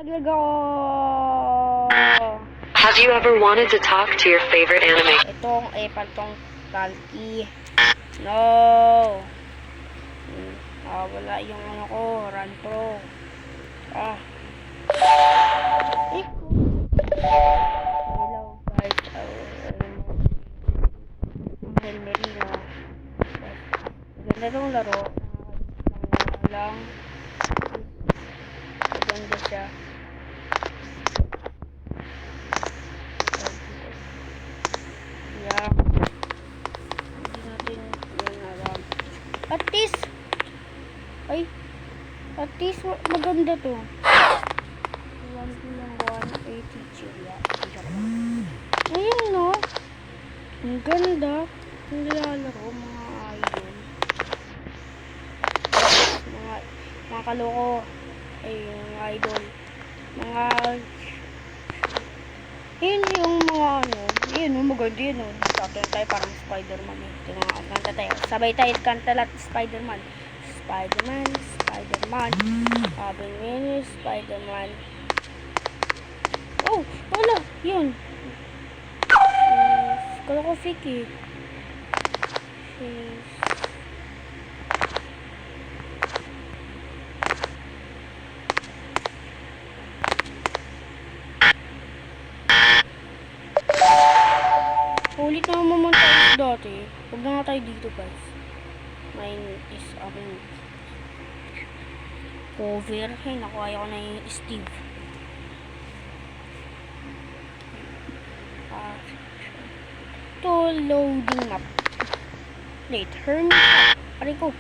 Have you ever wanted to talk to your favorite anime? Itong epal Kalki. No. Wala yung ano ko, Run Pro. Hello guys. Ang Merino. Maganda tong laro. Lang. Maganda siya. Yeah. Hindi natin yan alam. At least, maganda to. 180 chila. Ayun no. Ang ganda. Ang lalaro mga idol. Mga kaloko. Ay, yung idol. Yun yung mga ano. Yun, maganda yun. Sabi tayo parang Spider-Man. Kanta tayo. Sabay tayo kanta lahat Spider-Man. Spider-Man. Sabi yun, Spider-Man. Oh, wala. Yun. Kala ko fake eh. Ulit na naman tayo dati. Huwag na nga tayo dito guys. Mine is cover. Hey, nakuha ko na yung Steve. Ito, loading map. Wait, hermit. Pari ko.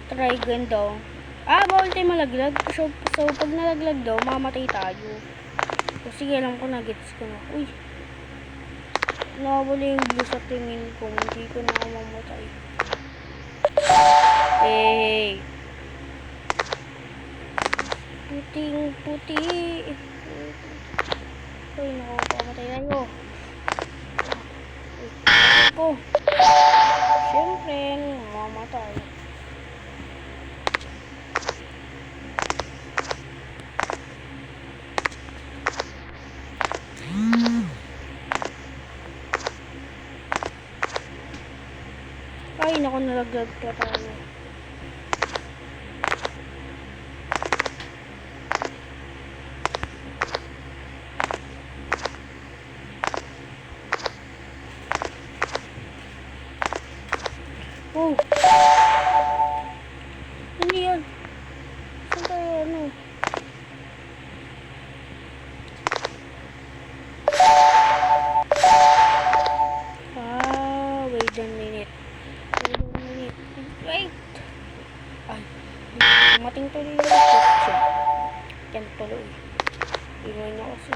Trigon daw. Bawal tayo malaglag. So pag nalaglag daw, mamatay tayo. So, sige, alam ko na. Gets ko na. Uy. Nawawala yung blue sa tingin ko. Hindi ko na mamatay. Hey. Puti. Uy, nakakamatay tayo. Ako. Siyempre, mamatay. Ay, naku, nalaglag pa tayo. Oh! Ano yan? Saan tayo ano? Wait a minute. Wait! Ay, mating tuloy yung kotse. Yan tuloy. Inuwi niya kasi.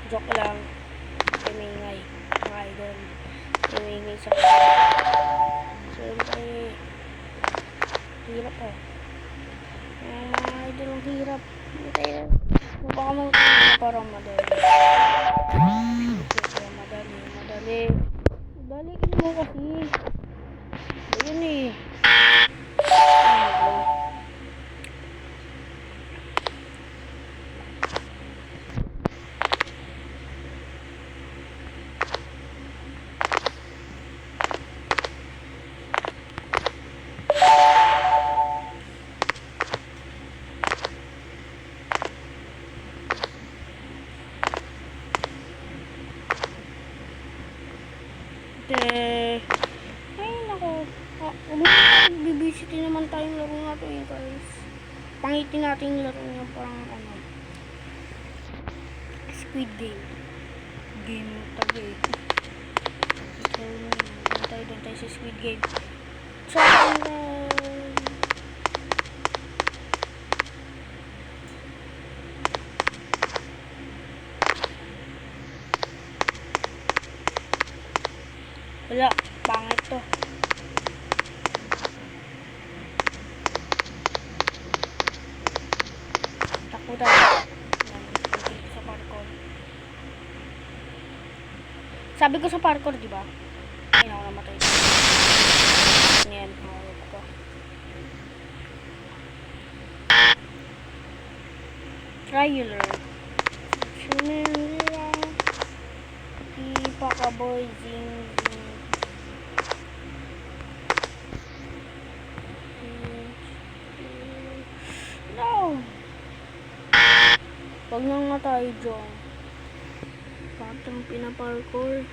Joke lang. Kamingay. Mga idol. Kamingay sa siyempre. Hirap oh. Mga idol ang hirap. Baka magkakaroon para madali. Madali mo kasi. Ayun eh. Ay nako. Bibisitin naman tayong laro natin guys. Pangitin natin yung laro niya parang ano. Squid Game. Game tabi. Doon tayo sa Squid Game. So, wala, pangit to. Takbo tayo. Sa parkour. Sabi ko sa parkour, di ba? Ayun ako namatay. Yan, hawak ko. Trialer. Shumira. Ipakaboy. Zing. No! Wag na nga tayo dyan. Patang pinaparkour.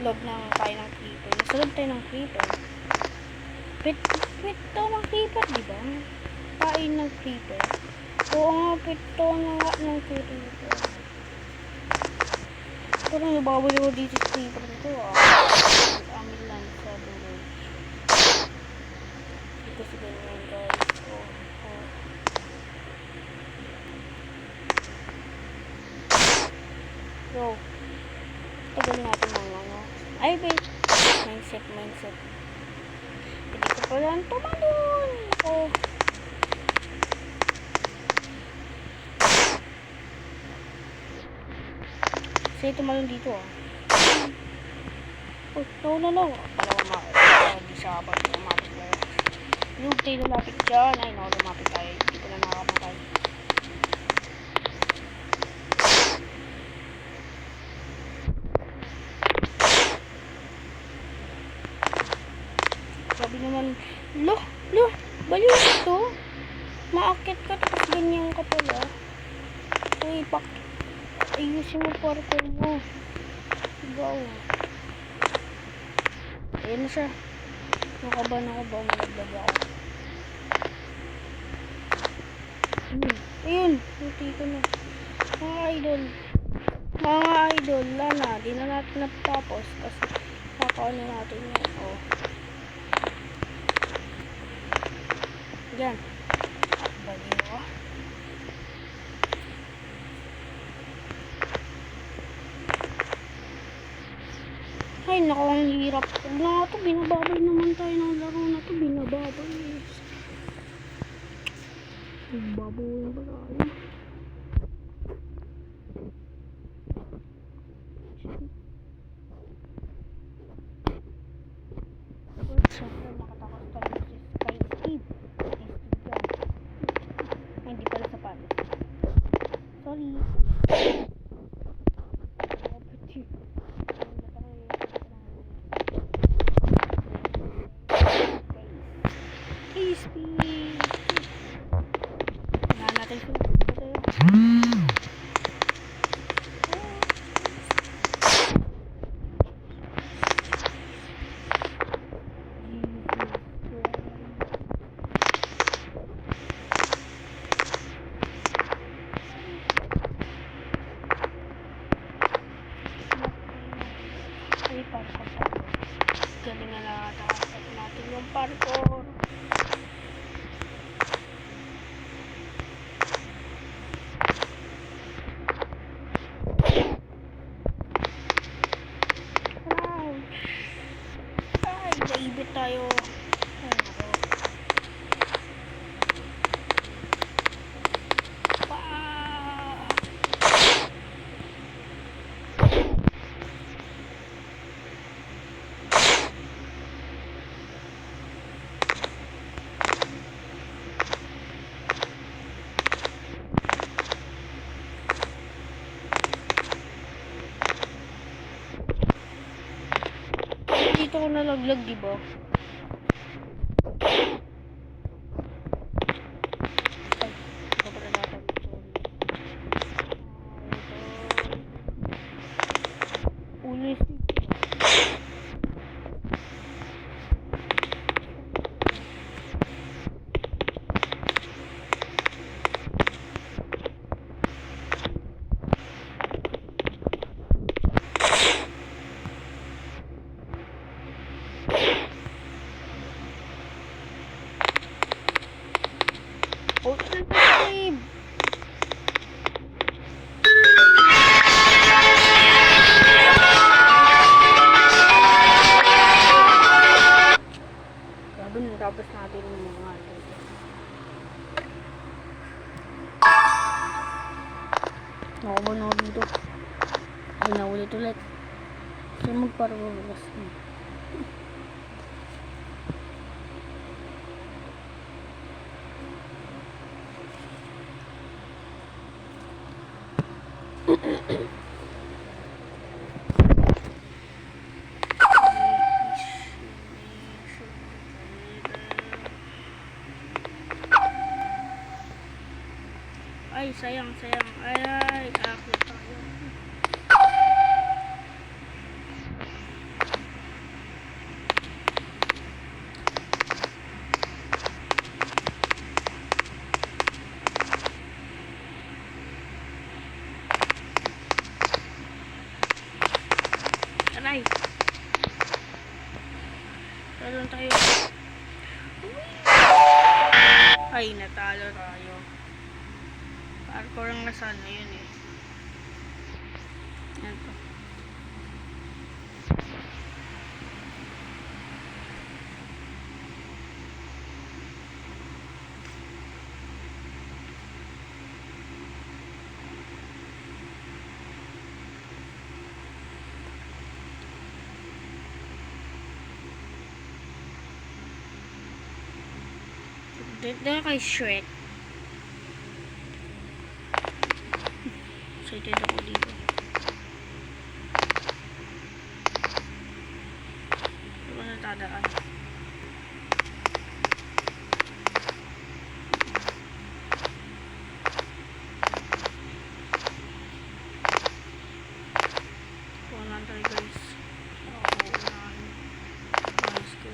Log na tayo ng creeper. Nasalog tayo ng creeper. Pit to ng creeper, diba? Kain ng creeper. Oo nga, pit to ng creeper. Parang nababali ko dito sa creeper nito ah. Amin lang sa dulo. Hindi kasi ganyan guys. So, tagal natin mga ay wait. Mindset. Hindi ko pala tumalon. Kasi tumalon dito ah. No. Hindi siya kapag lumapit tayo. Yung tayo lumapit dyan. Ay no, lumapit tayo. Hindi ko na nakamatay. Sabi naman, baliw ito. Maakit ka tapos ganyan ka pala. Uy, ayusin mo parkour mo. Go. Ayan na siya. Nakaban ako ba? Malaglag ako. Ayun. Puti ko na. Mga idol. Lana. Di na natin natapos. Kasi kakaano natin yun. Yan. Baliw ah. Ay, naku, ang hirap. Huwag na nga ito, binababay naman tayo ng laro na ito. Binababay. Binababay ba tayo? Siyempre, makatakot tayo si Sky Steve. Ay, hindi pala sapatos. Sorry. Galing na nakatakas natin yung parkour. Ay, naibit tayo. Ay, nako. Dito ko nalaglag, diba? Ay, ito pala natin. Ulis dito. Oh, babe. Grabe, natapos natin yung mga nakaba na ako dito. Ay, naulit ulit. Kasi magparulas. Ay, sayang. Ay, akit tayo. Aray. Talon tayo. Ay, natalo tayo. Parkour ang nasaan na yun eh. Yan to. Dito kay Shrek. Excited ako dito. Ito ba natadaan? Kuhaan tayo guys. Ako unahan. Ayos ko.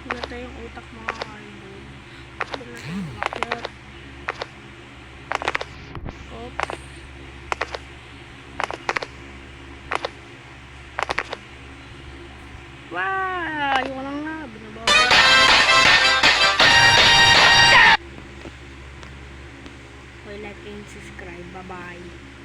Wala tayong utak mga idol. Wala tayong umakyat. Oops. Wow! Ayoko lang na. Binabawa. Okay, like and subscribe. Bye-bye.